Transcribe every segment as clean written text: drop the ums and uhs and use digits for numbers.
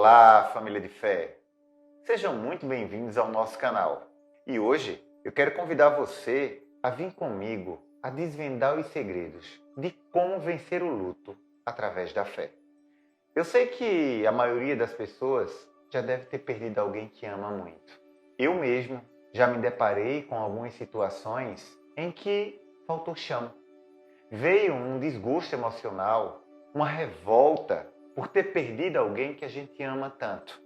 Olá, família de fé! Sejam muito bem-vindos ao nosso canal. E hoje eu quero convidar você a vir comigo a desvendar os segredos de como vencer o luto através da fé. Eu sei que a maioria das pessoas já deve ter perdido alguém que ama muito. Eu mesmo já me deparei com algumas situações em que faltou chão. Veio um desgosto emocional, uma revolta por ter perdido alguém que a gente ama tanto.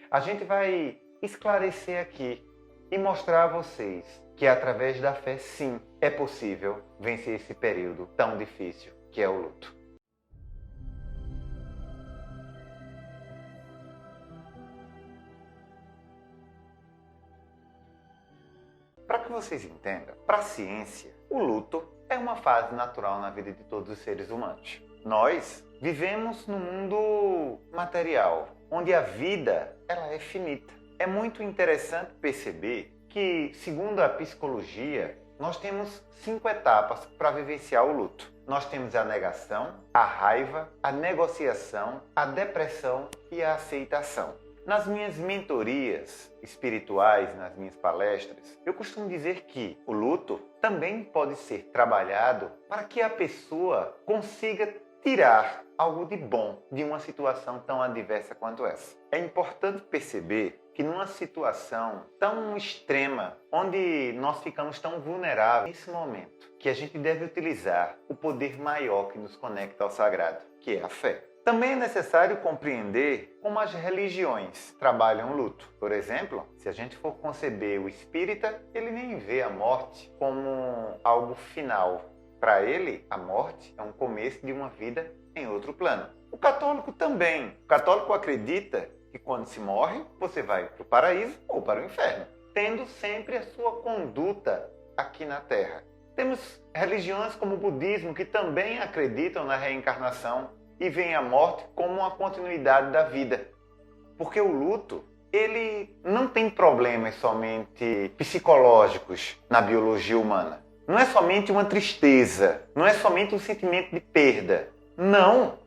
A gente vai esclarecer aqui e mostrar a vocês que através da fé, sim, é possível vencer esse período tão difícil que é o luto. Para que vocês entendam, para a ciência, o luto é uma fase natural na vida de todos os seres humanos. Nós vivemos num mundo material, onde a vida ela é finita. É muito interessante perceber que, segundo a psicologia, nós temos 5 etapas para vivenciar o luto. Nós temos a negação, a raiva, a negociação, a depressão e a aceitação. Nas minhas mentorias espirituais, nas minhas palestras, eu costumo dizer que o luto também pode ser trabalhado para que a pessoa consiga tirar algo de bom de uma situação tão adversa quanto essa. É importante perceber que numa situação tão extrema, onde nós ficamos tão vulneráveis nesse momento, que a gente deve utilizar o poder maior que nos conecta ao sagrado, que é a fé. Também é necessário compreender como as religiões trabalham o luto. Por exemplo, se a gente for conceber o espírita, ele nem vê a morte como algo final. Para ele, a morte é um começo de uma vida em outro plano. O católico também. O católico acredita que quando se morre, você vai para o paraíso ou para o inferno, tendo sempre a sua conduta aqui na Terra. Temos religiões como o budismo que também acreditam na reencarnação e veem a morte como uma continuidade da vida. Porque o luto, ele não tem problemas somente psicológicos na biologia humana. Não é somente uma tristeza, não é somente um sentimento de perda. Não!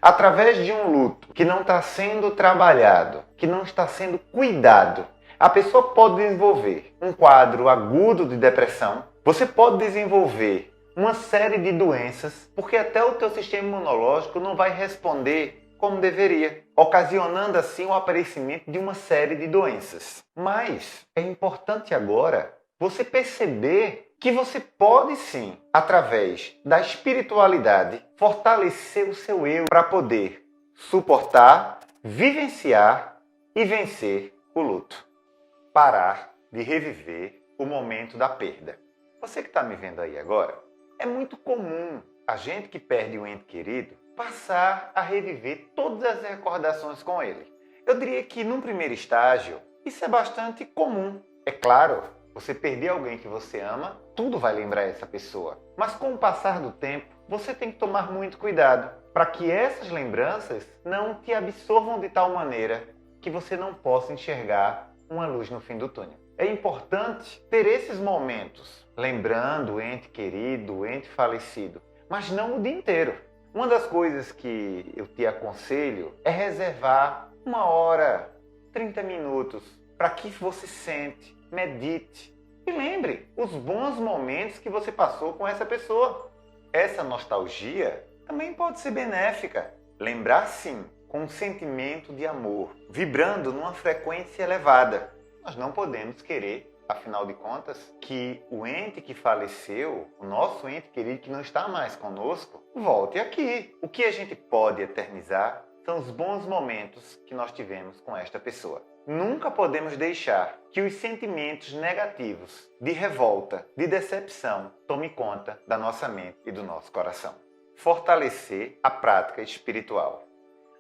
Através de um luto que não está sendo trabalhado, que não está sendo cuidado, a pessoa pode desenvolver um quadro agudo de depressão, você pode desenvolver uma série de doenças, porque até o teu sistema imunológico não vai responder como deveria, ocasionando assim o aparecimento de uma série de doenças. Mas é importante agora você perceber que você pode sim, através da espiritualidade, fortalecer o seu eu para poder suportar, vivenciar e vencer o luto. Parar de reviver o momento da perda. Você que está me vendo aí agora, é muito comum a gente que perde um ente querido passar a reviver todas as recordações com ele. Eu diria que num primeiro estágio, isso é bastante comum. É claro, você perder alguém que você ama, tudo vai lembrar essa pessoa. Mas com o passar do tempo, você tem que tomar muito cuidado para que essas lembranças não te absorvam de tal maneira que você não possa enxergar uma luz no fim do túnel. É importante ter esses momentos, lembrando o ente querido, o ente falecido, mas não o dia inteiro. Uma das coisas que eu te aconselho é reservar 1 hora, 30 minutos, para que você sente, medite e lembre os bons momentos que você passou com essa pessoa. Essa nostalgia também pode ser benéfica. Lembrar sim, com um sentimento de amor, vibrando numa frequência elevada. Nós não podemos querer, afinal de contas, que o ente que faleceu, o nosso ente querido que não está mais conosco, volte aqui. O que a gente pode eternizar são os bons momentos que nós tivemos com esta pessoa. Nunca podemos deixar que os sentimentos negativos, de revolta, de decepção, tome conta da nossa mente e do nosso coração. Fortalecer a prática espiritual.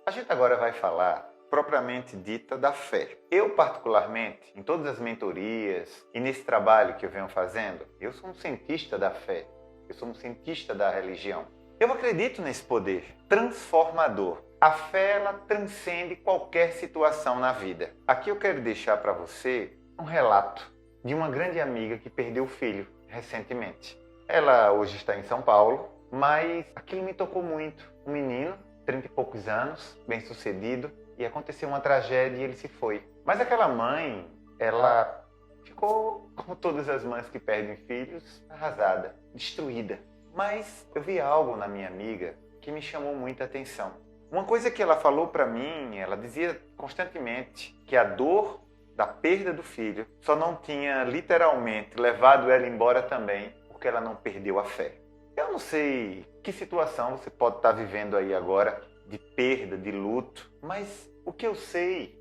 A gente agora vai falar propriamente dita da fé. Eu, particularmente, em todas as mentorias e nesse trabalho que eu venho fazendo, eu sou um cientista da fé, eu sou um cientista da religião. Eu acredito nesse poder transformador. A fé, ela transcende qualquer situação na vida. Aqui eu quero deixar para você um relato de uma grande amiga que perdeu o filho recentemente. Ela hoje está em São Paulo, mas aquilo me tocou muito. Um menino, 30 e poucos anos, bem-sucedido, e aconteceu uma tragédia e ele se foi. Mas aquela mãe, ela ficou, como todas as mães que perdem filhos, arrasada, destruída. Mas eu vi algo na minha amiga que me chamou muita atenção. Uma coisa que ela falou para mim, ela dizia constantemente que a dor da perda do filho só não tinha literalmente levado ela embora também porque ela não perdeu a fé. Eu não sei que situação você pode estar vivendo aí agora de perda, de luto, mas o que eu sei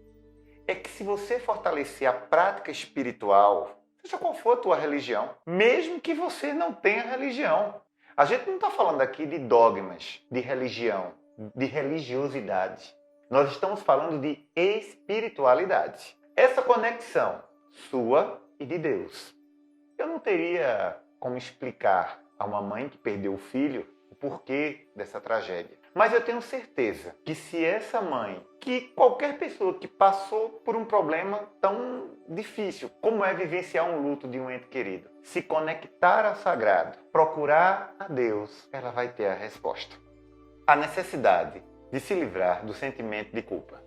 é que se você fortalecer a prática espiritual, seja qual for a tua religião, mesmo que você não tenha religião, a gente não está falando aqui de dogmas, de religião, de religiosidade. Nós estamos falando de espiritualidade. Essa conexão sua e de Deus. Eu não teria como explicar a uma mãe que perdeu o filho o porquê dessa tragédia. Mas eu tenho certeza que se essa mãe, que qualquer pessoa que passou por um problema tão difícil, como é vivenciar um luto de um ente querido, se conectar ao sagrado, procurar a Deus, ela vai ter a resposta. A necessidade de se livrar do sentimento de culpa.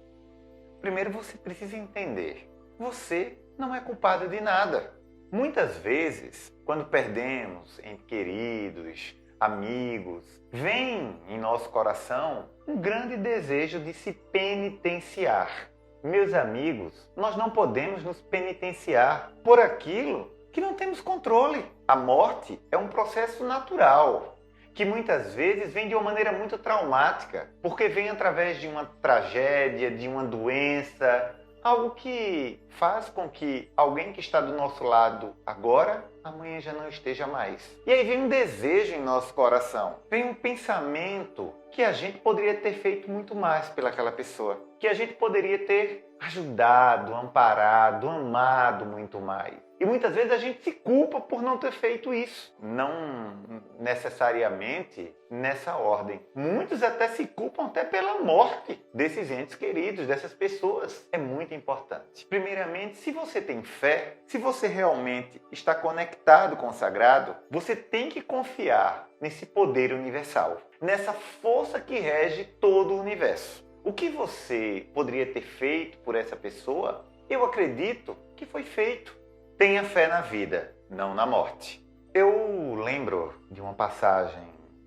Primeiro você precisa entender, você não é culpada de nada. Muitas vezes, quando perdemos entes queridos, amigos, vem em nosso coração um grande desejo de se penitenciar. Meus amigos, nós não podemos nos penitenciar por aquilo que não temos controle. A morte é um processo natural, que muitas vezes vem de uma maneira muito traumática, porque vem através de uma tragédia, de uma doença, algo que faz com que alguém que está do nosso lado agora, amanhã já não esteja mais. E aí vem um desejo em nosso coração, vem um pensamento que a gente poderia ter feito muito mais pelaquela pessoa, que a gente poderia ter ajudado, amparado, amado muito mais. E muitas vezes a gente se culpa por não ter feito isso. Não necessariamente nessa ordem. Muitos até se culpam até pela morte desses entes queridos, dessas pessoas. É muito importante. Primeiramente, se você tem fé, se você realmente está conectado com o sagrado, você tem que confiar nesse poder universal, nessa força que rege todo o universo. O que você poderia ter feito por essa pessoa, eu acredito que foi feito. Tenha fé na vida, não na morte. Eu lembro de uma passagem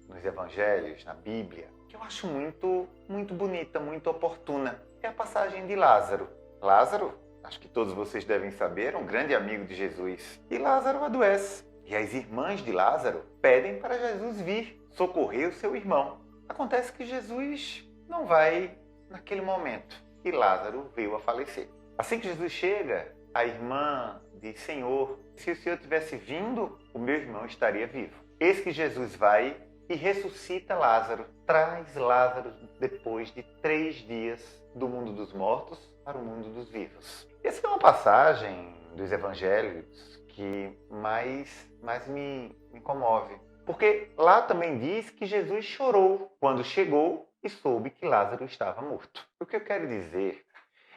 nos Evangelhos, na Bíblia, que eu acho muito bonita, muito oportuna. É a passagem de Lázaro. Lázaro, acho que todos vocês devem saber, é um grande amigo de Jesus. E Lázaro adoece. E as irmãs de Lázaro pedem para Jesus vir socorrer o seu irmão. Acontece que Jesus não vai naquele momento e Lázaro veio a falecer. Assim que Jesus chega, a irmã diz: Senhor, se o Senhor tivesse vindo, o meu irmão estaria vivo. Eis que Jesus vai e ressuscita Lázaro. Traz Lázaro depois de 3 dias do mundo dos mortos para o mundo dos vivos. Essa é uma passagem dos evangelhos que mais me comove. Porque lá também diz que Jesus chorou quando chegou e soube que Lázaro estava morto. O que eu quero dizer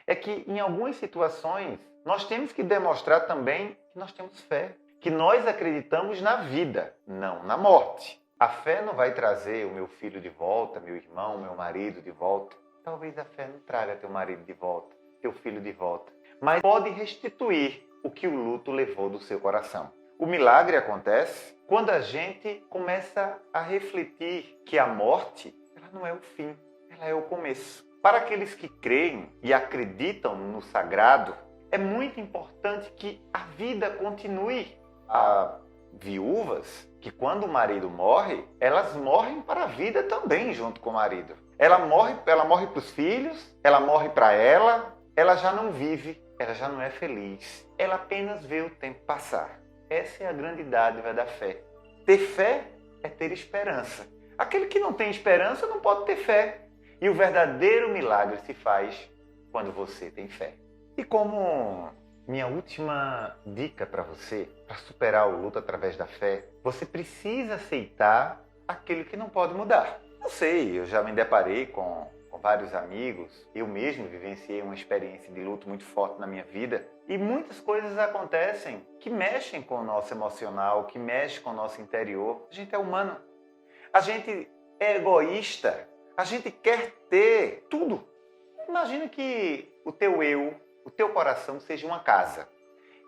é que em algumas situações nós temos que demonstrar também que nós temos fé, que nós acreditamos na vida, não na morte. A fé não vai trazer o meu filho de volta, meu irmão, meu marido de volta. Talvez a fé não traga teu marido de volta, teu filho de volta, mas pode restituir o que o luto levou do seu coração. O milagre acontece quando a gente começa a refletir que a morte, ela não é o fim, ela é o começo. Para aqueles que creem e acreditam no sagrado, é muito importante que a vida continue. Há viúvas que, quando o marido morre, elas morrem para a vida também junto com o marido. Ela morre para os filhos, ela morre para ela já não vive, ela já não é feliz. Ela apenas vê o tempo passar. Essa é a grande dádiva da fé. Ter fé é ter esperança. Aquele que não tem esperança não pode ter fé. E o verdadeiro milagre se faz quando você tem fé. E como minha última dica para você, para superar o luto através da fé, você precisa aceitar aquilo que não pode mudar. Eu sei, eu já me deparei com vários amigos, eu mesmo vivenciei uma experiência de luto muito forte na minha vida, e muitas coisas acontecem que mexem com o nosso emocional, que mexem com o nosso interior. A gente é humano, a gente é egoísta, a gente quer ter tudo. Imagina que o teu eu, o teu coração seja uma casa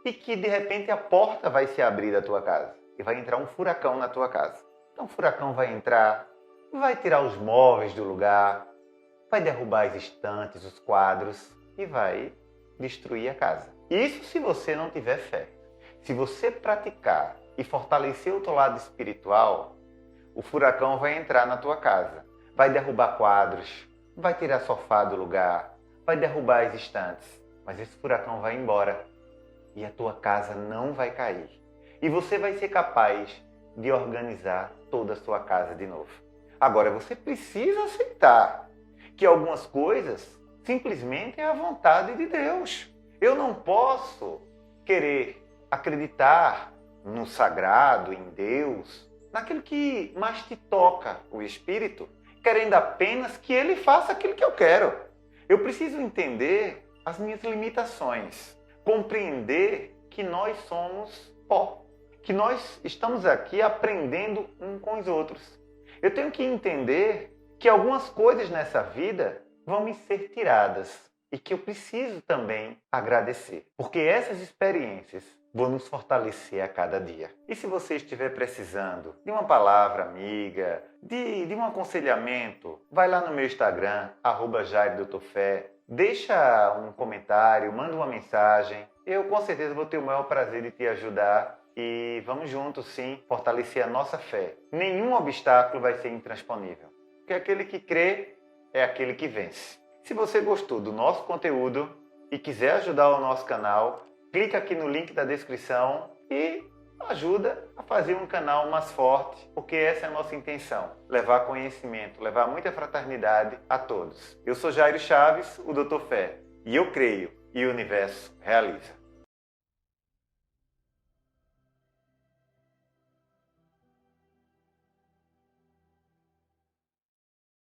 e que de repente a porta vai se abrir da tua casa e vai entrar um furacão na tua casa. Então o furacão vai entrar, vai tirar os móveis do lugar, vai derrubar as estantes, os quadros e vai destruir a casa. Isso se você não tiver fé. Se você praticar e fortalecer o teu lado espiritual, o furacão vai entrar na tua casa, vai derrubar quadros, vai tirar sofá do lugar, vai derrubar as estantes, mas esse furacão vai embora e a tua casa não vai cair. E você vai ser capaz de organizar toda a sua casa de novo. Agora, você precisa aceitar que algumas coisas simplesmente é a vontade de Deus. Eu não posso querer acreditar no sagrado, em Deus, naquilo que mais te toca o espírito, querendo apenas que ele faça aquilo que eu quero. Eu preciso entender as minhas limitações, compreender que nós somos pó, que nós estamos aqui aprendendo uns com os outros. Eu tenho que entender que algumas coisas nessa vida vão me ser tiradas e que eu preciso também agradecer, porque essas experiências vão nos fortalecer a cada dia. E se você estiver precisando de uma palavra amiga, de um aconselhamento, vai lá no meu Instagram, @JairoDoutorFé, deixa um comentário, manda uma mensagem. Eu com certeza vou ter o maior prazer de te ajudar e vamos juntos sim fortalecer a nossa fé. Nenhum obstáculo vai ser intransponível, porque aquele que crê é aquele que vence. Se você gostou do nosso conteúdo e quiser ajudar o nosso canal, clica aqui no link da descrição e ajuda a fazer um canal mais forte, porque essa é a nossa intenção, levar conhecimento, levar muita fraternidade a todos. Eu sou Jairo Chaves, o Doutor Fé, e eu creio e o universo realiza.